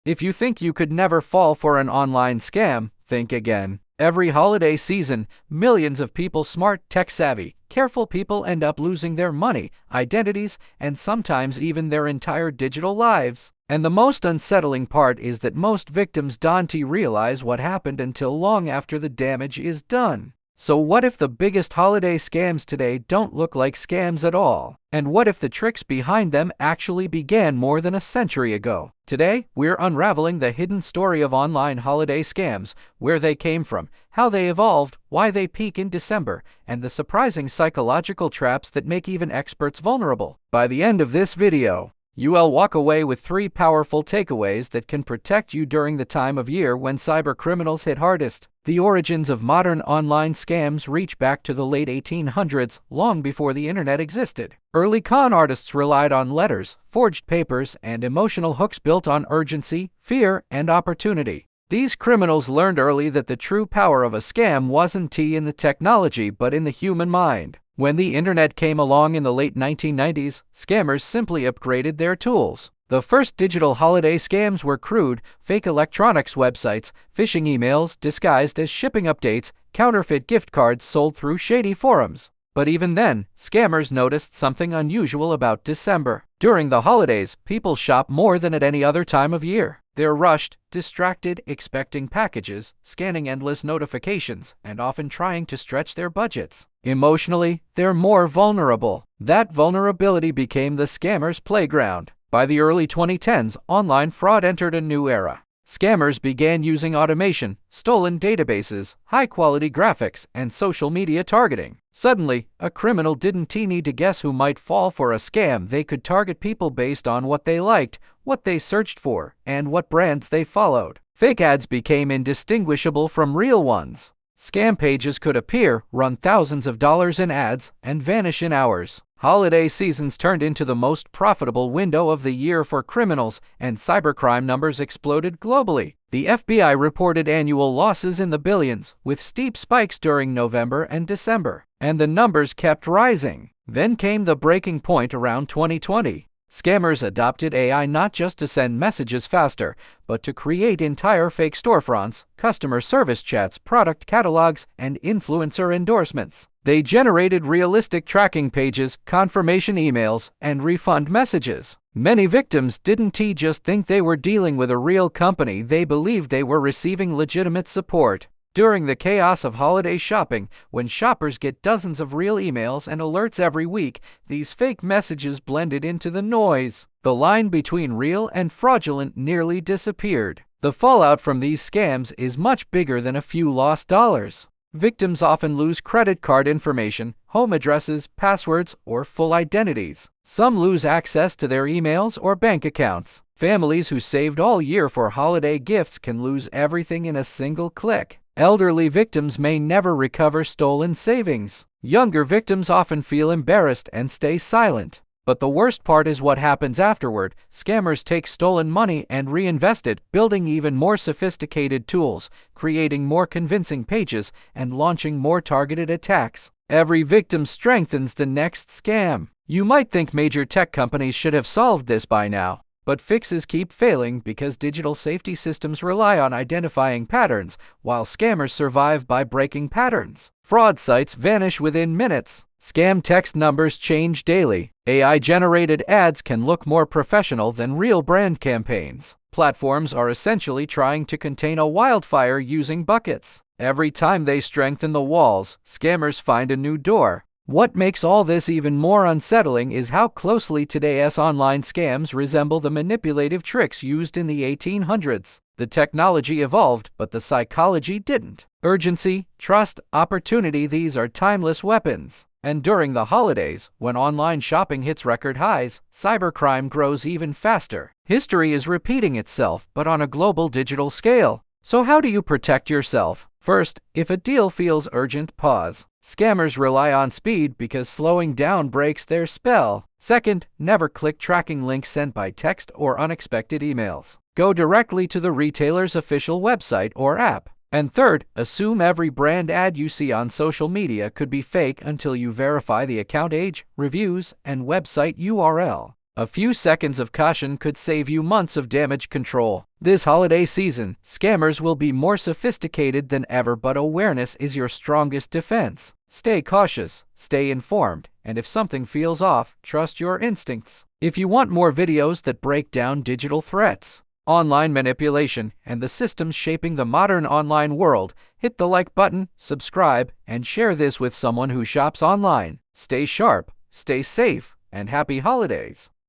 If you think you could never fall for an online scam, think again. Every holiday season, millions of people, smart, tech-savvy, careful people, end up losing their money, identities, and sometimes even their entire digital lives. And the most unsettling part is that most victims don't realize what happened until long after the damage is done. So what if the biggest holiday scams today don't look like scams at all? And what if the tricks behind them actually began more than a century ago? Today, we're unraveling the hidden story of online holiday scams, where they came from, how they evolved, why they peak in December, and the surprising psychological traps that make even experts vulnerable. By the end of this video, you'll walk away with 3 powerful takeaways that can protect you during the time of year when cybercriminals hit hardest. The origins of modern online scams reach back to the late 1800s, long before the internet existed. Early con artists relied on letters, forged papers, and emotional hooks built on urgency, fear, and opportunity. These criminals learned early that the true power of a scam wasn't in the technology but in the human mind. When the internet came along in the late 1990s, scammers simply upgraded their tools. The first digital holiday scams were crude, fake electronics websites, phishing emails disguised as shipping updates, counterfeit gift cards sold through shady forums. But even then, scammers noticed something unusual about December. During the holidays, people shop more than at any other time of year. They're rushed, distracted, expecting packages, scanning endless notifications, and often trying to stretch their budgets. Emotionally, they're more vulnerable. That vulnerability became the scammers' playground. By the early 2010s, online fraud entered a new era. Scammers began using automation, stolen databases, high-quality graphics, and social media targeting. Suddenly, a criminal didn't need to guess who might fall for a scam. They could target people based on what they liked, what they searched for, and what brands they followed. Fake ads became indistinguishable from real ones. Scam pages could appear, run thousands of dollars in ads, and vanish in hours. Holiday seasons turned into the most profitable window of the year for criminals, and cybercrime numbers exploded globally. The FBI reported annual losses in the billions, with steep spikes during November and December. And the numbers kept rising. Then came the breaking point around 2020. Scammers adopted AI not just to send messages faster, but to create entire fake storefronts, customer service chats, product catalogs, and influencer endorsements. They generated realistic tracking pages, confirmation emails, and refund messages. Many victims didn't just think they were dealing with a real company, they believed they were receiving legitimate support. During the chaos of holiday shopping, when shoppers get dozens of real emails and alerts every week, these fake messages blended into the noise. The line between real and fraudulent nearly disappeared. The fallout from these scams is much bigger than a few lost dollars. Victims often lose credit card information, home addresses, passwords, or full identities. Some lose access to their emails or bank accounts. Families who saved all year for holiday gifts can lose everything in a single click. Elderly victims may never recover stolen savings. Younger victims often feel embarrassed and stay silent. But the worst part is what happens afterward. Scammers take stolen money and reinvest it, building even more sophisticated tools, creating more convincing pages, and launching more targeted attacks. Every victim strengthens the next scam. You might think major tech companies should have solved this by now. But fixes keep failing because digital safety systems rely on identifying patterns, while scammers survive by breaking patterns. Fraud sites vanish within minutes. Scam text numbers change daily. AI-generated ads can look more professional than real brand campaigns. Platforms are essentially trying to contain a wildfire using buckets. Every time they strengthen the walls, scammers find a new door. What makes all this even more unsettling is how closely today's online scams resemble the manipulative tricks used in the 1800s. The technology evolved, but the psychology didn't. Urgency, trust, opportunity, these are timeless weapons. And during the holidays, when online shopping hits record highs, cybercrime grows even faster. History is repeating itself, but on a global digital scale. So how do you protect yourself? First, if a deal feels urgent, pause. Scammers rely on speed because slowing down breaks their spell. Second, never click tracking links sent by text or unexpected emails. Go directly to the retailer's official website or app. And third, assume every brand ad you see on social media could be fake until you verify the account age, reviews, and website URL. A few seconds of caution could save you months of damage control. This holiday season, scammers will be more sophisticated than ever, but awareness is your strongest defense. Stay cautious, stay informed, and if something feels off, trust your instincts. If you want more videos that break down digital threats, online manipulation, and the systems shaping the modern online world, hit the like button, subscribe, and share this with someone who shops online. Stay sharp, stay safe, and happy holidays!